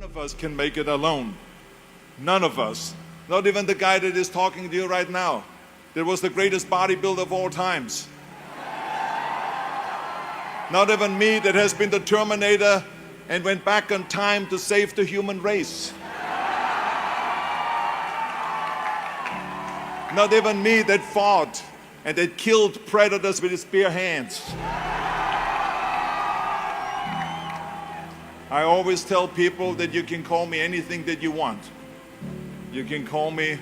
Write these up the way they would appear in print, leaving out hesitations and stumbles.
None of us can make it alone. None of us. Not even the guy that is talking to you right now. That was the greatest bodybuilder of all times. Not even me that has been the Terminator and went back in time to save the human race. Not even me that fought and that killed predators with his bare hands. I always tell people that you can call me anything that you want. You can call me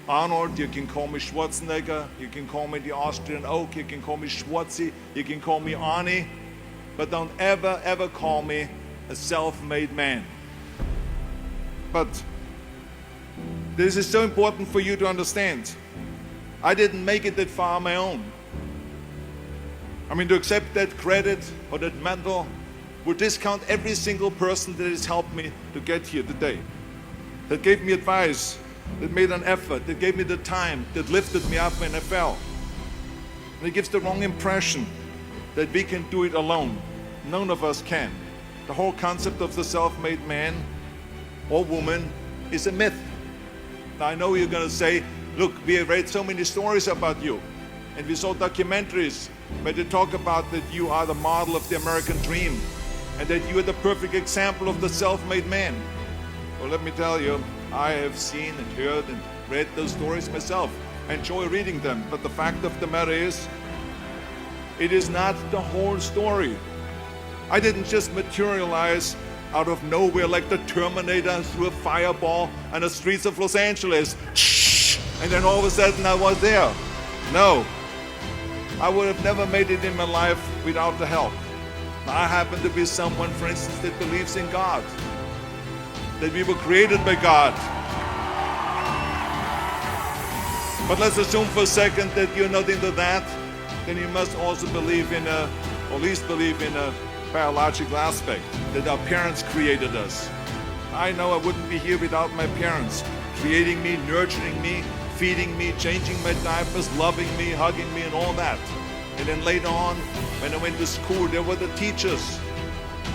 Arnold, you can call me Schwarzenegger, you can call me the Austrian Oak, you can call me Schwarzi, you can call me Arnie, but don't ever, ever call me a self-made man. But this is so important for you to understand. I didn't make it that far on my own. I mean, to accept that credit or that mantle would discount every single person that has helped me to get here today, that gave me advice, that made an effort, that gave me the time, that lifted me up when I fell. And it gives the wrong impression that we can do it alone. None of us can. The whole concept of the self-made man or woman is a myth. Now I know you're going to say, look, we have read so many stories about you, and we saw documentaries where they talk about that you are the model of the American dream, and that you are the perfect example of the self-made man. Well, let me tell you, I have seen and heard and read those stories myself. I enjoy reading them, but the fact of the matter is, it is not the whole story. I didn't just materialize out of nowhere like the Terminator through a fireball on the streets of Los Angeles, and then all of a sudden I was there. No, I would have never made it in my life without the help. I happen to be someone, for instance, that believes in God, that we were created by God. But let's assume for a second that you're not into that, then you must also believe in or at least believe in a biological aspect, that our parents created us. I know I wouldn't be here without my parents, creating me, nurturing me, feeding me, changing my diapers, loving me, hugging me, and all that. And then later on, when I went to school, there were the teachers,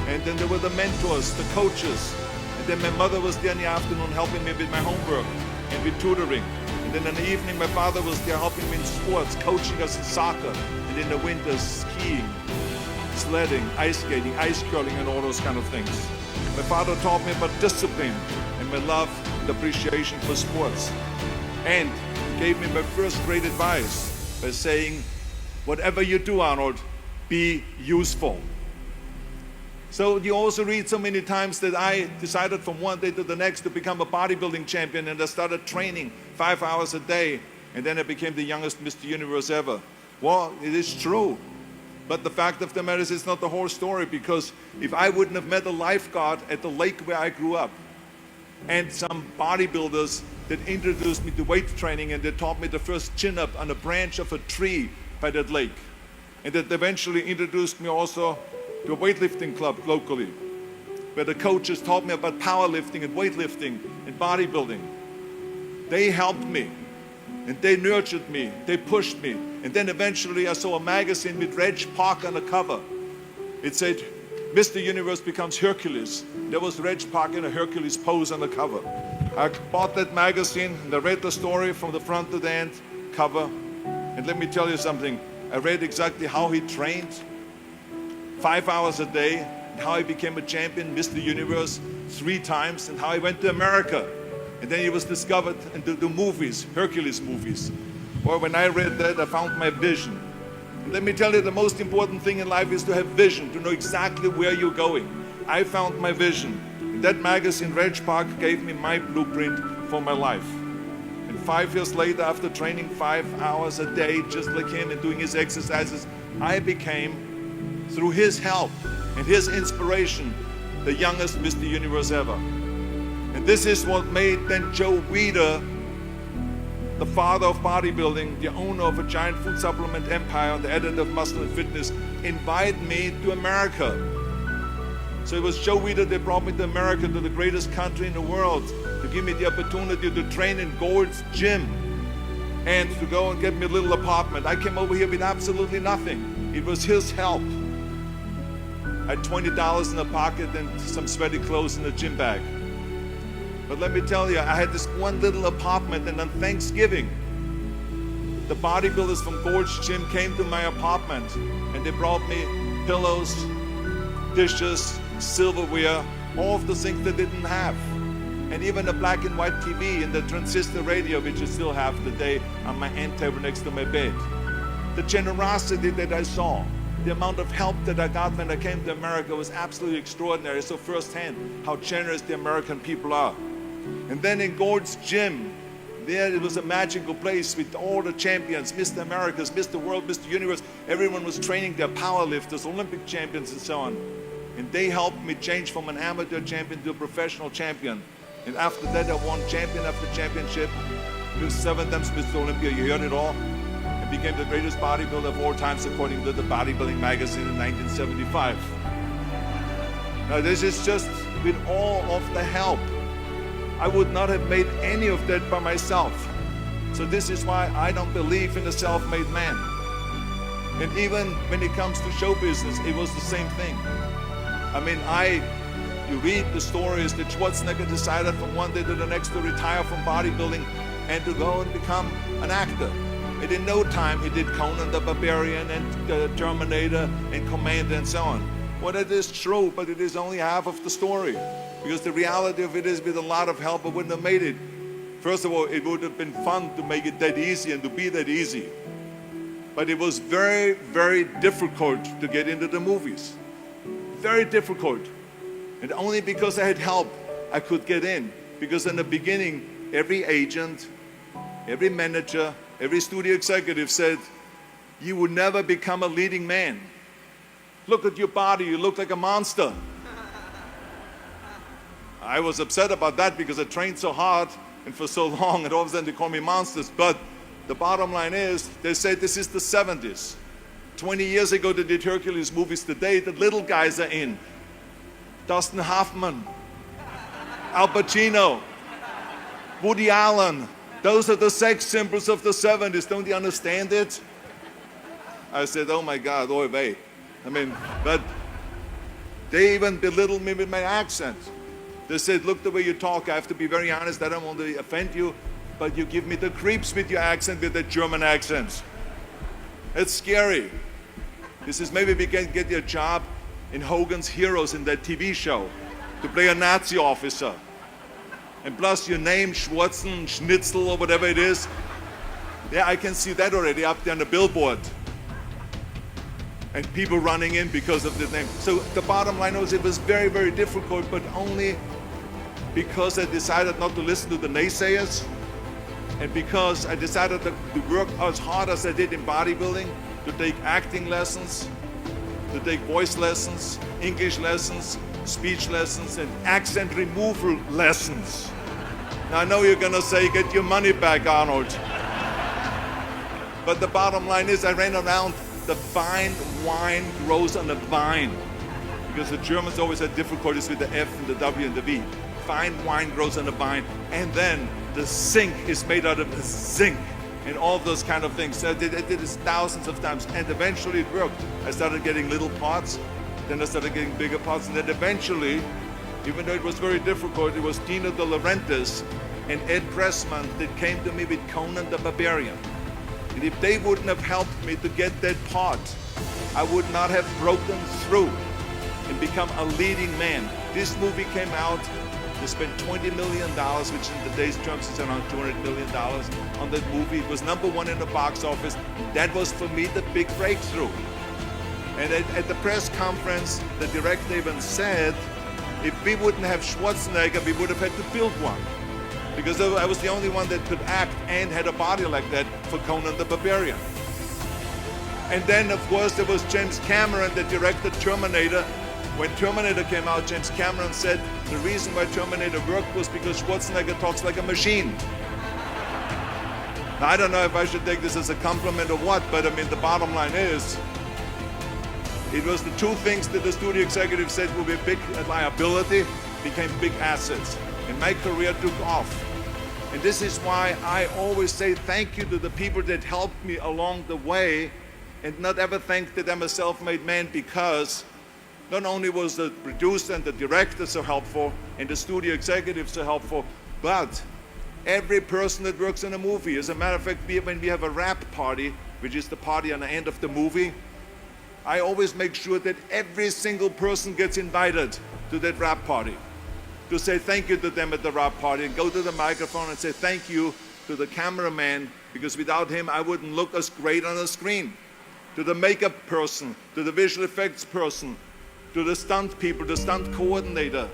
and then there were the mentors, the coaches, and then my mother was there in the afternoon helping me with my homework and with tutoring. And then in the evening, my father was there helping me in sports, coaching us in soccer, and in the winter, skiing, sledding, ice skating, ice curling, and all those kind of things. My father taught me about discipline and my love and appreciation for sports. And he gave me my first great advice by saying, whatever you do, Arnold, be useful. So you also read so many times that I decided from one day to the next to become a bodybuilding champion, and I started training 5 hours a day, and then I became the youngest Mr. Universe ever. Well, it is true. But the fact of the matter is, it's not the whole story, because if I wouldn't have met a lifeguard at the lake where I grew up, and some bodybuilders that introduced me to weight training, and they taught me the first chin-up on a branch of a tree by that lake, and that eventually introduced me also to a weightlifting club locally, where the coaches taught me about powerlifting and weightlifting and bodybuilding. They helped me, and they nurtured me, they pushed me. And then eventually I saw a magazine with Reg Park on the cover. It said, Mr. Universe becomes Hercules. There was Reg Park in a Hercules pose on the cover. I bought that magazine and I read the story from the front to the end cover. And let me tell you something, I read exactly how he trained 5 hours a day, and how he became a champion, Mr. Universe, 3 times, and how he went to America. And then he was discovered and do movies, Hercules movies. Well, when I read that, I found my vision. And let me tell you, the most important thing in life is to have vision, to know exactly where you're going. I found my vision. In that magazine, Reg Park gave me my blueprint for my life. And 5 years later, after training 5 hours a day, just like him, and doing his exercises, I became, through his help and his inspiration, the youngest Mr. Universe ever. And this is what made then Joe Weider, the father of bodybuilding, the owner of a giant food supplement empire, the editor of Muscle and Fitness, invite me to America. So it was Joe Weider that brought me to America, to the greatest country in the world, to give me the opportunity to train in Gold's Gym and to go and get me a little apartment. I came over here with absolutely nothing. It was his help. I had $20 in the pocket and some sweaty clothes in the gym bag. But let me tell you, I had this one little apartment, and on Thanksgiving, the bodybuilders from Gold's Gym came to my apartment and they brought me pillows, dishes, silverware, all of the things they didn't have. And even a black and white TV and the transistor radio, which I still have today on my end table next to my bed. The generosity that I saw, the amount of help that I got when I came to America was absolutely extraordinary. So firsthand how generous the American people are. And then in Gold's Gym, there it was a magical place with all the champions, Mr. Americas, Mr. World, Mr. Universe. Everyone was training their powerlifters, Olympic champions and so on. And they helped me change from an amateur champion to a professional champion. And after that, I won champion after championship. I was 7 times Mr. Olympia, you heard it all. And became the greatest bodybuilder of all times according to the Bodybuilding magazine in 1975. Now this is just with all of the help. I would not have made any of that by myself. So this is why I don't believe in a self-made man. And even when it comes to show business, it was the same thing. I mean, you read the stories that Schwarzenegger decided from one day to the next to retire from bodybuilding and to go and become an actor. And in no time he did Conan the Barbarian and Terminator and Commander and so on. Well, it is true, but it is only half of the story. Because the reality of it is, with a lot of help, I wouldn't have made it. First of all, it would have been fun to make it that easy and to be that easy. But it was very, very difficult to get into the movies. Very difficult. And only because I had help, I could get in. Because in the beginning, every agent, every manager, every studio executive said, you would never become a leading man. Look at your body, you look like a monster. I was upset about that because I trained so hard and for so long, and all of a sudden they call me monsters. But the bottom line is, they say this is the 70s. 20 years ago they did Hercules movies. Today the little guys are in. Dustin Hoffman, Al Pacino, Woody Allen. Those are the sex symbols of the 70s. Don't you understand it? I said, oh my God, oy vey. I mean, but they even belittled me with my accent. They said, look the way you talk, I have to be very honest, I don't want to offend you, but you give me the creeps with your accent, with that German accent. It's scary. This is maybe we can get you a job in Hogan's Heroes in that TV show, to play a Nazi officer. And plus your name, Schwarzen, Schnitzel, or whatever it is. Yeah, I can see that already up there on the billboard. And people running in because of the name. So the bottom line was, it was very, very difficult, but only because I decided not to listen to the naysayers, and because I decided to work as hard as I did in bodybuilding, to take acting lessons, to take voice lessons, English lessons, speech lessons, and accent removal lessons. Now I know you're gonna say, get your money back, Arnold. But the bottom line is, I ran around. The fine wine grows on a vine. Because the Germans always had difficulties with the F and the W and the V. Fine wine grows on a vine. And then the zinc is made out of zinc. And all those kind of things. So I did this thousands of times. And eventually it worked. I started getting little pots. Then I started getting bigger pots. And then eventually, even though it was very difficult, it was Dino De Laurentiis and Ed Pressman that came to me with Conan the Barbarian. And if they wouldn't have helped me to get that part, I would not have broken through and become a leading man. This movie came out, they spent $20 million, which in today's terms is around $200 million on that movie. It was #1 in the box office. That was for me the big breakthrough. And at the press conference, the director even said, if we wouldn't have Schwarzenegger, we would have had to build one. Because I was the only one that could act and had a body like that for Conan the Barbarian. And then, of course, there was James Cameron that directed Terminator. When Terminator came out, James Cameron said the reason why Terminator worked was because Schwarzenegger talks like a machine. Now, I don't know if I should take this as a compliment or what, but I mean, the bottom line is, it was the two things that the studio executive said would be big liability, became big assets. And my career took off. And this is why I always say thank you to the people that helped me along the way, and not ever think that I'm a self-made man, because Not only was the producer and the director so helpful and the studio executives so helpful, but every person that works in a movie. As a matter of fact, when we have a wrap party, which is the party on the end of the movie, I always make sure that every single person gets invited to that wrap party, to say thank you to them at the wrap party and go to the microphone and say thank you to the cameraman, because without him I wouldn't look as great on the screen, to the makeup person, to the visual effects person, to the stunt people, the stunt coordinator,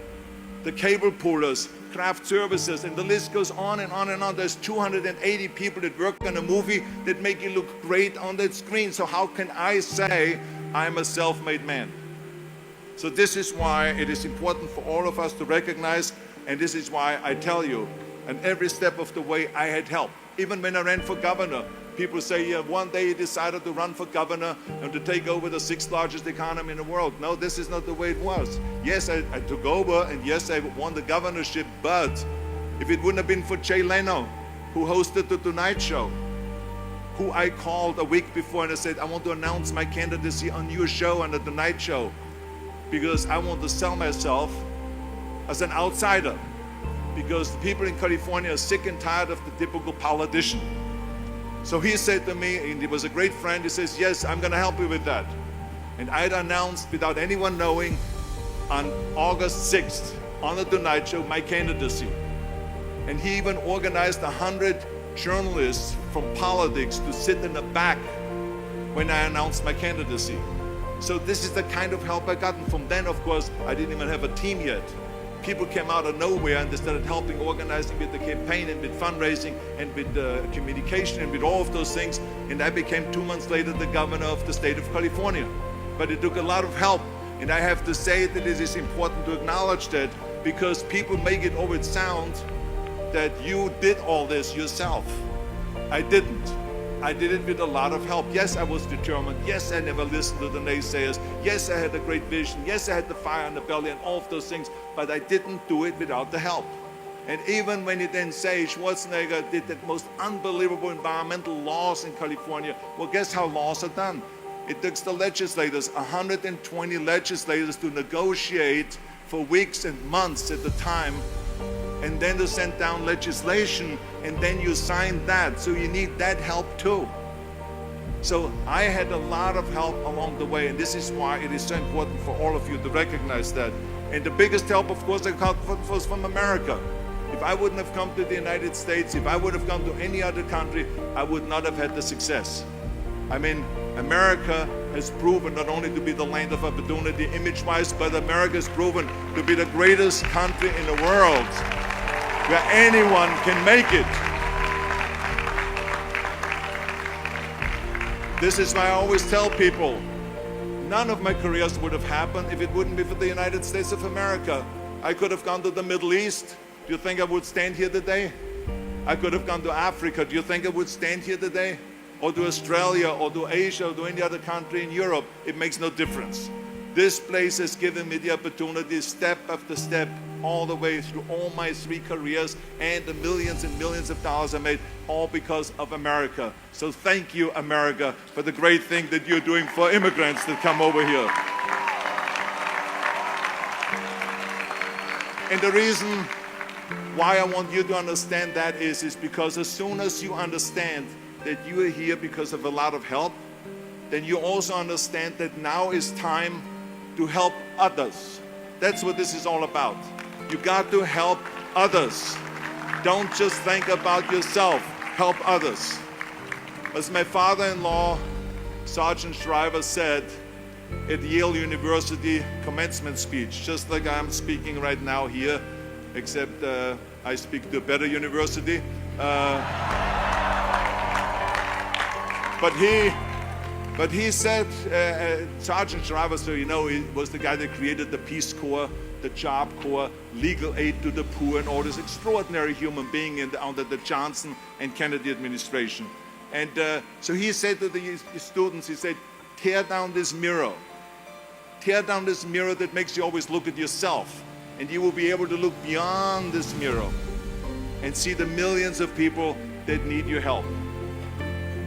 the cable pullers, craft services, and the list goes on and on and on. There's 280 people that work on a movie that make you look great on that screen. So how can I say I'm a self-made man? So this is why it is important for all of us to recognize, and this is why I tell you, and every step of the way I had help. Even when I ran for governor, people say, yeah, one day you decided to run for governor and to take over the 6th largest economy in the world. No, this is not the way it was. Yes, I took over, and yes, I won the governorship, but if it wouldn't have been for Jay Leno, who hosted the Tonight Show, who I called a week before and I said, I want to announce my candidacy on your show, on the Tonight Show, because I want to sell myself as an outsider, because the people in California are sick and tired of the typical politician. So he said to me, and he was a great friend, he says, yes, I'm going to help you with that. And I had announced, without anyone knowing, on August 6th, on the Tonight Show, my candidacy. And he even organized 100 journalists from politics to sit in the back when I announced my candidacy. So this is the kind of help I got. And from then, of course, I didn't even have a team yet. People came out of nowhere and they started helping, organizing with the campaign and with fundraising and with communication and with all of those things. And I became 2 months later the governor of the state of California. But it took a lot of help. And I have to say that it is important to acknowledge that, because people make it always sound that you did all this yourself. I didn't. I did it with a lot of help. Yes, I was determined. Yes, I never listened to the naysayers. Yes, I had a great vision. Yes, I had the fire in the belly and all of those things, but I didn't do it without the help. And even when you then say Schwarzenegger did that most unbelievable environmental laws in California, well, guess how laws are done? It took the legislators, 120 legislators, to negotiate for weeks and months at the time, and then to send down legislation, and then you sign that. So you need that help too. So I had a lot of help along the way, and this is why it is so important for all of you to recognize that. And the biggest help, of course, I got was from America. If I wouldn't have come to the United States, if I would have gone to any other country, I would not have had the success. I mean, America has proven not only to be the land of opportunity image-wise, but America has proven to be the greatest country in the world where anyone can make it. This is why I always tell people, none of my careers would have happened if it wouldn't be for the United States of America. I could have gone to the Middle East. Do you think I would stand here today? I could have gone to Africa. Do you think I would stand here today? Or to Australia, or to Asia, or to any other country in Europe? It makes no difference. This place has given me the opportunity, step after step, all the way through all my 3 careers and the millions and millions of dollars I made, all because of America. So thank you, America, for the great thing that you're doing for immigrants that come over here. And the reason why I want you to understand that is because as soon as you understand that you are here because of a lot of help, then you also understand that now is time to help others. That's what this is all about. You got to help others. Don't just think about yourself. Help others. As my father-in-law, Sergeant Shriver, said at Yale University commencement speech, just like I'm speaking right now here, except I speak to a better university. But he said, Sergeant Shriver, so you know, he was the guy that created the Peace Corps, the Job Corps, legal aid to the poor, and all this extraordinary human being under the Johnson and Kennedy administration. And so he said to the students, he said, tear down this mirror. Tear down this mirror that makes you always look at yourself. And you will be able to look beyond this mirror and see the millions of people that need your help.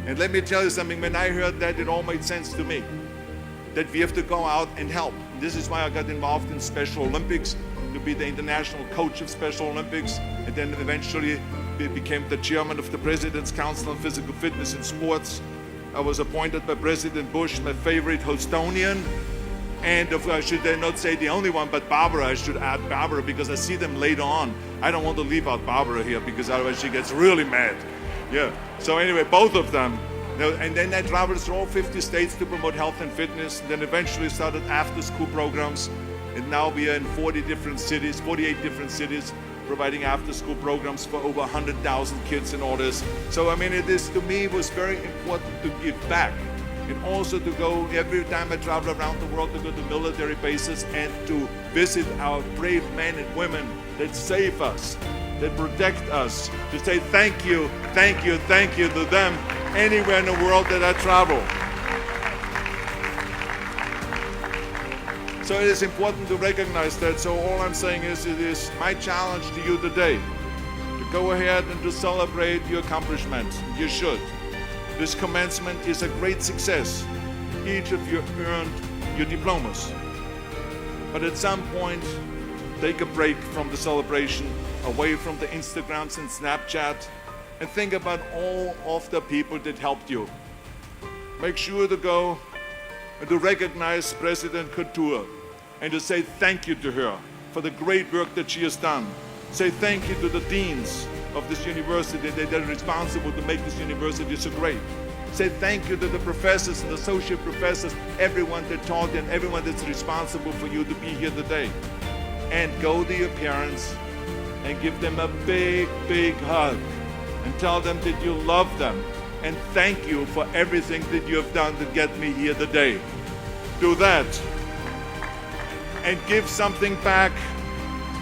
And let me tell you something, when I heard that, it all made sense to me. That we have to go out and help. this is why I got involved in Special Olympics, to be the international coach of Special Olympics, and then eventually became the chairman of the President's Council on Physical Fitness in Sports. I was appointed by President Bush, my favorite Houstonian, and I should not say the only one, but Barbara. I should add Barbara because I see them later on. I don't want to leave out Barbara here because otherwise she gets really mad. Yeah. So anyway, both of them. And then I traveled through all 50 states to promote health and fitness. And then eventually started after-school programs. And now we are in 48 different cities, providing after-school programs for over 100,000 kids and all this. So I mean, to me, was very important to give back. And also to go, every time I travel around the world, to go to military bases and to visit our brave men and women that save us, that protect us, to say thank you to them anywhere in the world that I travel. So it is important to recognize that. So all I'm saying is, it is my challenge to you today to go ahead and to celebrate your accomplishments. You should. This commencement is a great success. Each of you earned your diplomas. But at some point, take a break from the celebration, away from the Instagrams and Snapchat, and think about all of the people that helped you. Make sure to go and to recognize President Couture and to say thank you to her for the great work that she has done. Say thank you to the deans of this university that are responsible to make this university so great. Say thank you to the professors and associate professors, everyone that taught and everyone that's responsible for you to be here today. And go to your parents and give them a big, big hug and tell them that you love them and thank you for everything that you have done to get me here today. Do that and give something back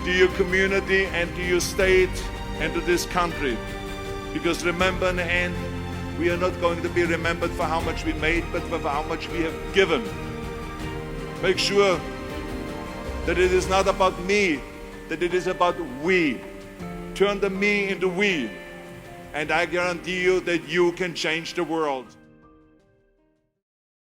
to your community and to your state and to this country. Because remember, in the end, we are not going to be remembered for how much we made, but for how much we have given. Make sure that it is not about me, that it is about we. Turn the me into we, and I guarantee you that you can change the world.